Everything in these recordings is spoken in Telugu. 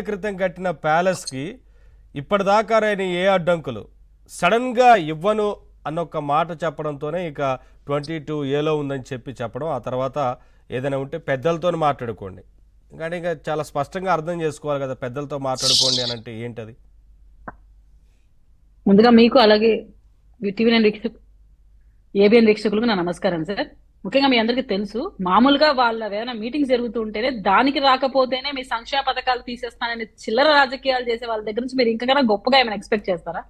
క్రితం కట్టిన ప్యాలెస్కి ఇప్పటిదాకా రాని ఏ అడ్డంకులు సడన్గా ఇవ్వను అన్నొక్క మాట చెప్పడంతోనే ఇక 22A ఉందని చెప్పడం, ఆ తర్వాత ఏదైనా ఉంటే పెద్దలతో మాట్లాడుకోండి. కానీ ఇంకా చాలా స్పష్టంగా అర్థం చేసుకోవాలి కదా, పెద్దలతో మాట్లాడుకోండి అని అంటే ఏంటది? ముందుగా మీకు అలాగే టీవీ నైన్ ఏబిఎన్ వీక్షకులకు నా నమస్కారం సార్. ముఖ్యంగా మీ అందరికీ తెలుసు, మామూలుగా వాళ్ళ ఏదైనా మీటింగ్స్ జరుగుతూ ఉంటేనే దానికి రాకపోతేనే మీ సంక్షేమ పథకాలు తీసేస్తానని చిల్లర రాజకీయాలు చేసే వాళ్ళ దగ్గర నుంచి మీరు ఇంకా గొప్పగా ఏమైనా ఎక్స్పెక్ట్ చేస్తారా?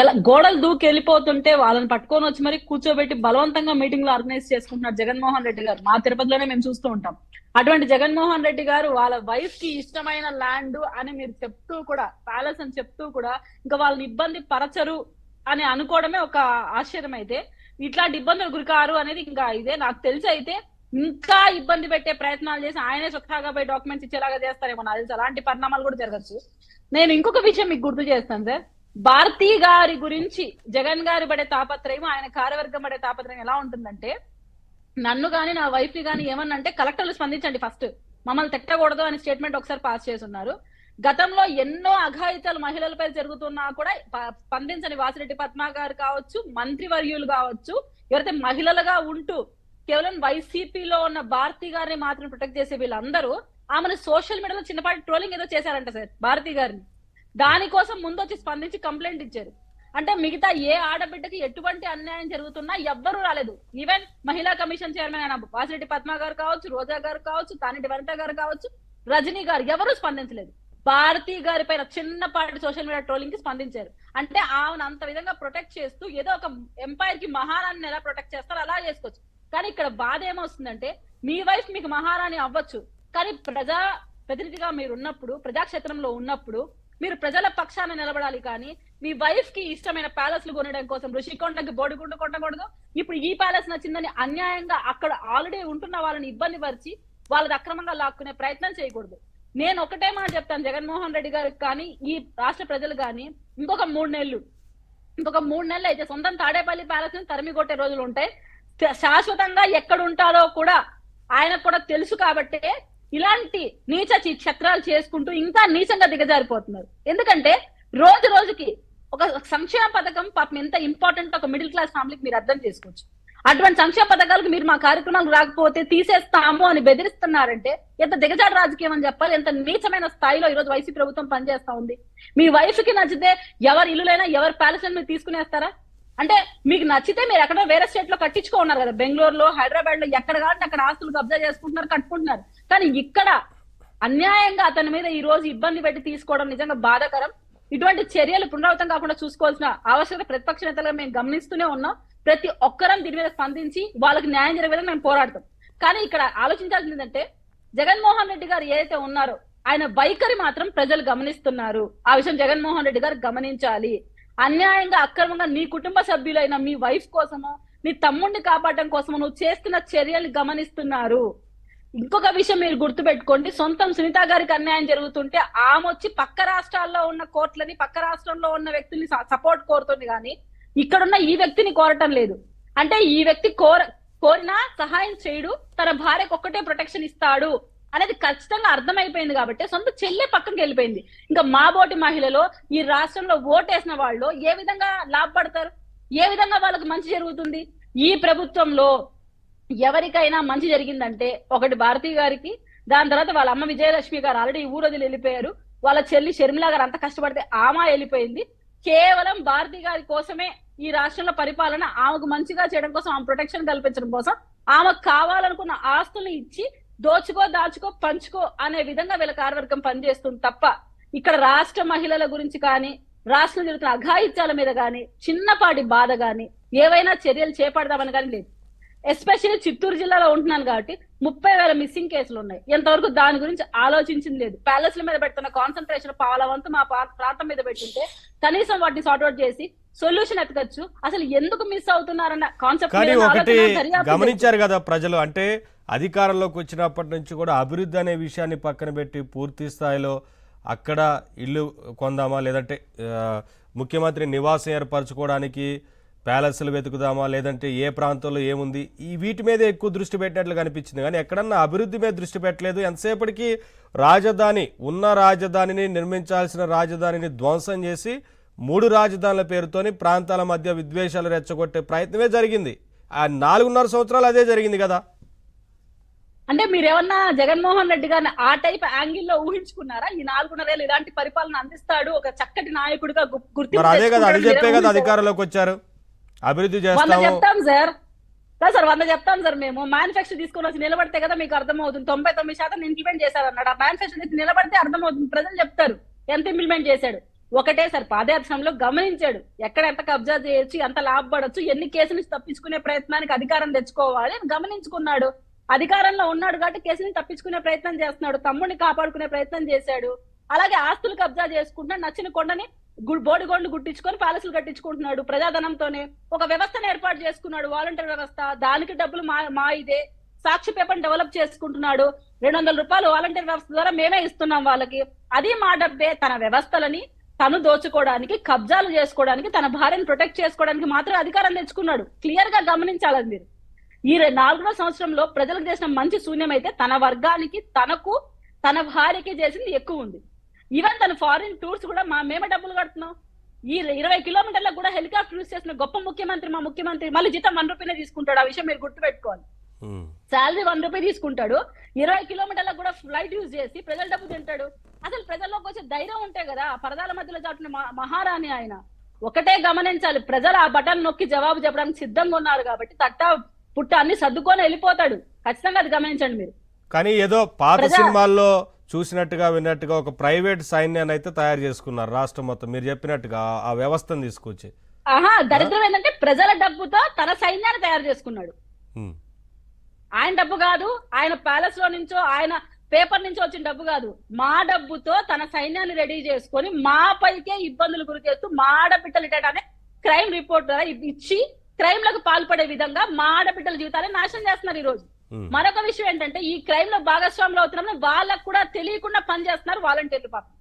ఎలా గోడలు దూకి వెళ్ళిపోతుంటే వాళ్ళని పట్టుకొని వచ్చి మరి కూర్చోబెట్టి బలవంతంగా మీటింగ్లు ఆర్గనైజ్ చేసుకుంటున్నారు జగన్మోహన్ రెడ్డి గారు. మా తిరుపతిలోనే మేము చూస్తూ ఉంటాం. అటువంటి జగన్మోహన్ రెడ్డి గారు వాళ్ళ వైఫ్ కి ఇష్టమైన ల్యాండ్ అని మీరు చెప్తూ కూడా, ప్యాలెస్ అని చెప్తూ కూడా ఇంకా వాళ్ళని ఇబ్బంది పరచరు అని అనుకోవడమే ఒక ఆశ్చర్యం. అయితే ఇట్లాంటి ఇబ్బందులు గురికారు అనేది ఇంకా ఇదే నాకు తెలిసి. అయితే ఇంకా ఇబ్బంది పెట్టే ప్రయత్నాలు చేసి ఆయనే స్వతహాగా పోయి డాక్యుమెంట్స్ ఇచ్చేలాగా చేస్తారేమో నాకు తెలిసి. అలాంటి పరిణామాలు కూడా జరగచ్చు. నేను ఇంకొక విషయం మీకు గుర్తు చేస్తాను సార్. భారతీ గారి గురించి జగన్ గారి పడే తాపత్రయం, ఆయన కార్యవర్గం పడే తాపత్రయం ఎలా ఉంటుందంటే, నన్ను గాని నా వైఫ్ ని గాని ఏమన్నంటే కలెక్టర్లు స్పందించండి, ఫస్ట్ మమ్మల్ని తిట్టకూడదు అని స్టేట్మెంట్ ఒకసారి పాస్ చేస్తున్నారు. గతంలో ఎన్నో అఘాయితాలు మహిళలపై జరుగుతున్నా కూడా స్పందించని వాసిరెడ్డి పద్మ గారు కావచ్చు, మంత్రివర్యులు కావచ్చు, ఎవరైతే మహిళలుగా ఉంటూ కేవలం వైసీపీలో ఉన్న భారతీ గారిని మాత్రం ప్రొటెక్ట్ చేసే వీళ్ళందరూ ఆమెను సోషల్ మీడియాలో చిన్నపాటి ట్రోలింగ్ ఏదో చేశారంట సార్ భారతీ గారిని. దానికోసం ముందొచ్చి స్పందించి కంప్లైంట్ ఇచ్చారు. అంటే మిగతా ఏ ఆడబిడ్డకి ఎటువంటి అన్యాయం జరుగుతున్నా ఎవ్వరూ రాలేదు. ఈవెన్ మహిళా కమిషన్ చైర్మన్ అయిన వాసిరెడ్డి పద్మ గారు కావచ్చు, రోజా గారు కావచ్చు, తానేటి వనిత గారు కావచ్చు, రజనీ గారు ఎవరూ స్పందించలేదు. భారతీ గారి పైన చిన్నపాటి సోషల్ మీడియా ట్రోలింగ్ కి స్పందించారు. అంటే ఆమెను అంత విధంగా ప్రొటెక్ట్ చేస్తూ ఏదో ఒక ఎంపైర్ కి మహారాణిని ఎలా ప్రొటెక్ట్ చేస్తారో అలా చేసుకోవచ్చు. కానీ ఇక్కడ బాధ ఏమొస్తుందంటే, మీ వైఫ్ మీకు మహారాణి అవ్వచ్చు, కానీ ప్రజా ప్రతినిధిగా మీరు ఉన్నప్పుడు, ప్రజాక్షేత్రంలో ఉన్నప్పుడు మీరు ప్రజల పక్షాన నిలబడాలి. కానీ మీ వైఫ్ కి ఇష్టమైన ప్యాలెస్లు కొనడం కోసం ఋషికొండకి బోడిగుండు కొట్టకూడదు. ఇప్పుడు ఈ ప్యాలెస్ నచ్చిందని అన్యాయంగా అక్కడ ఆల్రెడీ ఉంటున్న వాళ్ళని ఇబ్బంది పరిచి వాళ్ళది అక్రమంగా లాక్కునే ప్రయత్నం చేయకూడదు. నేను ఒకటే మాట చెప్తాను జగన్మోహన్ రెడ్డి గారికి కానీ, ఈ రాష్ట్ర ప్రజలు కానీ, ఇంకొక 3 నెలలు అయితే సొంతం తాడేపల్లి ప్యాలెస్ ని తరిమి కొట్టే రోజులు ఉంటాయి. శాశ్వతంగా ఎక్కడ ఉంటారో కూడా ఆయనకు కూడా తెలుసు. కాబట్టే ఇలాంటి నీచ క్షత్రాలు చేసుకుంటూ ఇంకా నీచంగా దిగజారిపోతున్నారు. ఎందుకంటే రోజు రోజుకి ఒక సంక్షేమ పథకం పాపం ఎంత ఇంపార్టెంట్ ఒక మిడిల్ క్లాస్ ఫ్యామిలీకి మీరు అర్థం చేసుకోవచ్చు. అటువంటి సంక్షేమ పథకాలకు మీరు మా కార్యక్రమాలు రాకపోతే తీసేస్తాము అని బెదిరిస్తున్నారంటే ఎంత దిగజారు రాజకీయం అని చెప్పాలి. ఎంత నీచమైన స్థాయిలో ఈరోజు వైసీపీ ప్రభుత్వం పనిచేస్తా ఉంది. మీ వైఫ్ కి నచ్చితే ఎవరి ఇల్లులైనా ఎవరి ప్యాలెస్ మీరు తీసుకునేస్తారా? అంటే మీకు నచ్చితే మీరు ఎక్కడో వేరే స్టేట్ లో కట్టించుకున్నారు కదా, బెంగళూరులో, హైదరాబాద్ లో, ఎక్కడ కాబట్టి అక్కడ ఆస్తులు కబ్జా చేసుకుంటున్నారు, కట్టుకుంటున్నారు. కానీ ఇక్కడ అన్యాయంగా అతని మీద ఈ రోజు ఇబ్బంది పెట్టి తీసుకోవడం నిజంగా బాధాకరం. ఇటువంటి చర్యలు పునరావృతం కాకుండా చూసుకోవాల్సిన ఆవశ్యకత ప్రతిపక్ష నేతలుగా మేము గమనిస్తూనే ఉన్నాం. ప్రతి ఒక్కరం దీని మీద స్పందించి వాళ్ళకి న్యాయం జరిగే విధంగా మేము పోరాడతాం. కానీ ఇక్కడ ఆలోచించాల్సింది ఏంటంటే, జగన్మోహన్ రెడ్డి గారు ఏదైతే ఉన్నారో ఆయన వైఖరి మాత్రం ప్రజలు గమనిస్తున్నారు. ఆ విషయం జగన్మోహన్ రెడ్డి గారు గమనించాలి. అన్యాయంగా అక్రమంగా నీ కుటుంబ సభ్యులైన మీ వైఫ్ కోసమో, నీ తమ్ముడిని కాపాడడం కోసమో నువ్వు చేస్తున్న చర్యలు గమనిస్తున్నారు. ఇంకొక విషయం మీరు గుర్తుపెట్టుకోండి, సొంతం సునీత గారికి అన్యాయం జరుగుతుంటే ఆమె వచ్చి పక్క రాష్ట్రాల్లో ఉన్న కోర్టులని, పక్క రాష్ట్రంలో ఉన్న వ్యక్తుల్ని సపోర్ట్ కోరుతుంది. కానీ ఇక్కడున్న ఈ వ్యక్తిని కోరటం లేదు. అంటే ఈ వ్యక్తి కోరినా సహాయం చేయడు, తన భార్యకు ఒక్కటే ప్రొటెక్షన్ ఇస్తాడు అనేది ఖచ్చితంగా అర్థమైపోయింది. కాబట్టి సొంత చెల్లె పక్కనకి వెళ్ళిపోయింది. ఇంకా మా బోటి మహిళలో ఈ రాష్ట్రంలో ఓటేసిన వాళ్ళు ఏ విధంగా లాభపడతారు? ఏ విధంగా వాళ్ళకి మంచి జరుగుతుంది? ఈ ప్రభుత్వంలో ఎవరికైనా మంచి జరిగిందంటే ఒకటి భారతీ గారికి, దాని తర్వాత వాళ్ళ అమ్మ విజయలక్ష్మి గారు ఆల్రెడీ ఊరు వదిలి వెళ్ళిపోయారు. వాళ్ళ చెల్లి షర్మిల గారు అంత కష్టపడితే ఆమె వెళ్ళిపోయింది. కేవలం భారతీ గారి కోసమే ఈ రాష్ట్రంలో పరిపాలన, ఆమెకు మంచిగా చేయడం కోసం, ఆమె ప్రొటెక్షన్ కల్పించడం కోసం, ఆమెకు కావాలనుకున్న ఆస్తులు ఇచ్చి దోచుకో, దాచుకో, పంచుకో అనే విధంగా వీళ్ళ కార్యవర్గం పనిచేస్తుంది తప్ప ఇక్కడ రాష్ట్ర మహిళల గురించి కానీ, రాష్ట్రంలో జరుగుతున్న అఘాయిత్యాల మీద కానీ, చిన్నపాటి బాధ కానీ, ఏవైనా చర్యలు చేపడదామని కానీ లేదు. ఎస్పెషల్లీ చిత్తూరు జిల్లాలో ఉంటున్నాను కాబట్టి 30,000 మిస్సింగ్ కేసులు ఉన్నాయి. ఎంతవరకు దాని గురించి ఆలోచించింది లేదు. ప్యాలెస్ల మీద పెడుతున్న కాన్సన్ట్రేషన్ పాలవంతు మా ప్రాంతం మీద పెట్టుంటే కనీసం వాటిని సార్ట్అవుట్ చేసి సొల్యూషన్ ఎత్తకచ్చు. అసలు ఎందుకు మిస్ అవుతున్నారన్న కాన్సెప్ట్ ఒకటి గమనించారు కదా ప్రజలు. అంటే అధికారంలోకి వచ్చినప్పటి నుంచి కూడా అభివృద్ధి అనే విషయాన్ని పక్కన పెట్టి పూర్తి స్థాయిలో అక్కడ ఇల్లు కొందామా, లేదంటే ముఖ్యమంత్రి నివాసం ఏర్పరచుకోవడానికి ప్యాలెస్లు వెతుకుదామా లేదంటే ఏ ప్రాంతంలో ఏముంది ఈ వీటి మీదే ఎక్కువ దృష్టి పెట్టినట్లు కనిపించింది, కానీ ఎక్కడన్నా అభివృద్ధి మీద దృష్టి పెట్టలేదు. ఎంతసేపటికి రాజధాని ఉన్న రాజధానిని నిర్మించాల్సిన రాజధానిని ధ్వంసం చేసి 3 రాజధానుల పేరుతోని ప్రాంతాల మధ్య విద్వేషాలు రెచ్చగొట్టే ప్రయత్నమే జరిగింది. ఆ 4.5 సంవత్సరాలు అదే జరిగింది కదా. అంటే మీరేమన్నా జగన్మోహన్ రెడ్డి గారిని ఆ టైప్ యాంగిల్లో ఊహించుకున్నారా? ఈ 4.5 ఏళ్ళు ఇలాంటి పరిపాలన అందిస్తాడు, ఒక చక్కటి నాయకుడిగా గుర్తింపు మరి అదే కదా, అది తెచ్చుకుంటాడని చెప్పే మీరేమో కదా ఊహించారా? అధికారంలోకి వచ్చారు, అభివృద్ధి 100 చేస్తాము. చెప్తాం సార్. కాదు సార్, 100 చెప్తాం సార్. మేము మేనిఫెస్టో తీసుకొని వచ్చి నిలబడితే కదా మీకు అర్థమవుతుంది. 99% ఇంప్లిమెంట్ చేశారన్నాడు. ఆ మేనిఫెస్టో తీసి నిలబడితే అర్థమవుతుంది, ప్రజలు చెప్తారు ఎంత ఇంప్లిమెంట్ చేశాడు. ఒకటే సార్, పాదయాత్రలో గమనించాడు ఎక్కడ ఎంత కబ్జా చేయొచ్చు, ఎంత లాభపడొచ్చు, ఎన్ని కేసుల నుంచి తప్పించుకునే ప్రయత్నానికి అధికారం తెచ్చుకోవాలి అని గమనించుకున్నాడు. అధికారంలో ఉన్నాడు కాబట్టి కేసుని తప్పించుకునే ప్రయత్నం చేస్తున్నాడు, తమ్ముడిని కాపాడుకునే ప్రయత్నం చేశాడు. అలాగే ఆస్తులు కబ్జా చేసుకుంటున్నాడు, నచ్చిన కొండని బోడిగోండు గుట్టించుకొని ప్యాలెస్లు కట్టించుకుంటున్నాడు. ప్రజాధనంతోనే ఒక వ్యవస్థను ఏర్పాటు చేసుకున్నాడు, వాలంటీర్ వ్యవస్థ. దానికి డబ్బులు మా ఇదే. సాక్షి పేపర్ డెవలప్ చేసుకుంటున్నాడు. 200 రూపాయలు వాలంటీర్ వ్యవస్థ ద్వారా మేమే ఇస్తున్నాం వాళ్ళకి. అది మా డబ్బే. తన వ్యవస్థలని తను దోచుకోవడానికి, కబ్జాలు చేసుకోవడానికి, తన భార్యను ప్రొటెక్ట్ చేసుకోవడానికి మాత్రం అధికారం తెచ్చుకున్నాడు. క్లియర్ గా గమనించాలి మీరు. ఈ 4వ సంవత్సరంలో ప్రజలకు చేసిన మంచి శూన్యం అయితే తన వర్గానికి, తనకు, తన భార్యకి చేసింది ఎక్కువ ఉంది. ఈవెన్ తన ఫారిన్ టూర్స్ కూడా మేమే డబ్బులు కడుతున్నాం. ఈ 20 కిలోమీటర్లకు కూడా హెలికాప్టర్ యూస్ చేసిన గొప్ప ముఖ్యమంత్రి మా ముఖ్యమంత్రి. మళ్ళీ జీతం 1 రూపాయనే తీసుకుంటాడు. ఆ విషయం మీరు గుర్తుపెట్టుకోవాలి. శాలరీ 1 రూపాయి తీసుకుంటాడు. 20 కిలోమీటర్లకు కూడా ఫ్లైట్ యూజ్ చేసి ప్రజల డబ్బు తింటాడు. అసలు ప్రజల్లోకి వచ్చే ధైర్యం ఉంటే కదా. పరదాల మధ్యలో చాటున మహారాణి ఆయన. ఒకటే గమనించాలి, ప్రజలు ఆ బటన్ నొక్కి జవాబు చెప్పడానికి సిద్ధంగా ఉన్నారు కాబట్టి తట్ట పుట్ట అన్ని సర్దుకొని వెళ్ళిపోతాడు. ఖచ్చితంగా అది గమనించండి మీరు. కానీ ఏదో పాత సినిమాల్లో చూసినట్టుగా విన్నట్టుగా ఒక ప్రైవేట్ సైన్యాన్ని అయితే తయారు చేసుకున్నారు రాష్ట్రం మొత్తం, మీరు చెప్పినట్టుగా ఆ వ్యవస్థను తీసుకొచ్చి. దరిద్రం ఏంటంటే ప్రజల డబ్బుతో తన సైన్యాన్ని తయారు చేసుకున్నాడు. ఆయన డబ్బు కాదు, ఆయన ప్యాలెస్ లో నుంచో ఆయన పేపర్ నుంచి వచ్చిన డబ్బు కాదు, మా డబ్బుతో తన సైన్యాన్ని రెడీ చేసుకొని మా పైకే ఇబ్బందులు గురి చేస్తూ మా ఆడబిడ్డలు అనే క్రైమ్ రిపోర్ట్ ద్వారా ఇచ్చి క్రైమ్ లకు పాల్పడే విధంగా మా ఆడబిడ్డల జీవితాన్ని నాశనం చేస్తున్నారు ఈ రోజు. మరొక విషయం ఏంటంటే ఈ క్రైమ్ లో భాగస్వాములు అవుతున్నారని వాళ్ళకు కూడా తెలియకుండా పనిచేస్తున్నారు వాలంటీర్లు పాపం.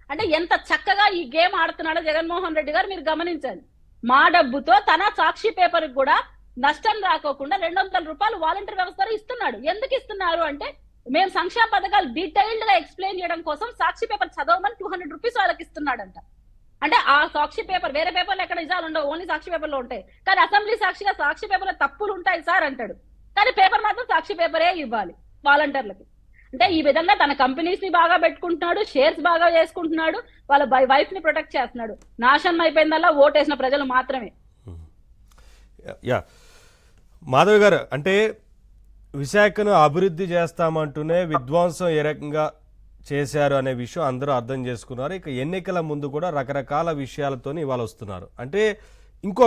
అంటే ఎంత చక్కగా ఈ గేమ్ ఆడుతున్నాడో జగన్మోహన్ రెడ్డి గారు మీరు గమనించాలి. మా డబ్బుతో తన సాక్షి పేపర్ కూడా నష్టం రాకోకుండా 200 రూపాయలు వాలంటీర్ వ్యవస్థ ఇస్తున్నాడు. ఎందుకు ఇస్తున్నారు అంటే మేము సంక్షేమ పథకాలు డీటెయిల్డ్ గా ఎక్స్ప్లెయిన్ చేయడం కోసం సాక్షి పేపర్ చదవమని 200 రూపీస్ వాళ్ళకి ఇస్తున్నాడంట. అంటే ఆ సాక్షి పేపర్ వేరే పేపర్లు ఎక్కడ నిజాలు ఉండవు, ఓన్లీ సాక్షి పేపర్లో ఉంటాయి. కానీ అసెంబ్లీ సాక్షిగా సాక్షి పేపర్లో తప్పులు ఉంటాయి సార్ అంటాడు. కానీ పేపర్ మాత్రం సాక్షి పేపరే ఇవ్వాలి వాలంటీర్లకి. అంటే ఈ విధంగా తన కంపెనీస్ ని బాగా పెట్టుకుంటున్నాడు, షేర్స్ బాగా చేసుకుంటున్నాడు, వాళ్ళ వైఫ్ ని ప్రొటెక్ట్ చేస్తున్నాడు. నాశనం అయిపోయిందల్లా ఓటేసిన ప్రజలు మాత్రమే. యా మాధవి గారు, అంటే విశాఖను అభివృద్ధి చేస్తామంటూనే విధ్వంసం ఏ రకంగా చేశారు అనే విషయం అందరూ అర్థం చేసుకున్నారు. ఇక ఎన్నికల ముందు కూడా రకరకాల విషయాలతోని ఇవాళ వస్తున్నారు. అంటే ఇంకొక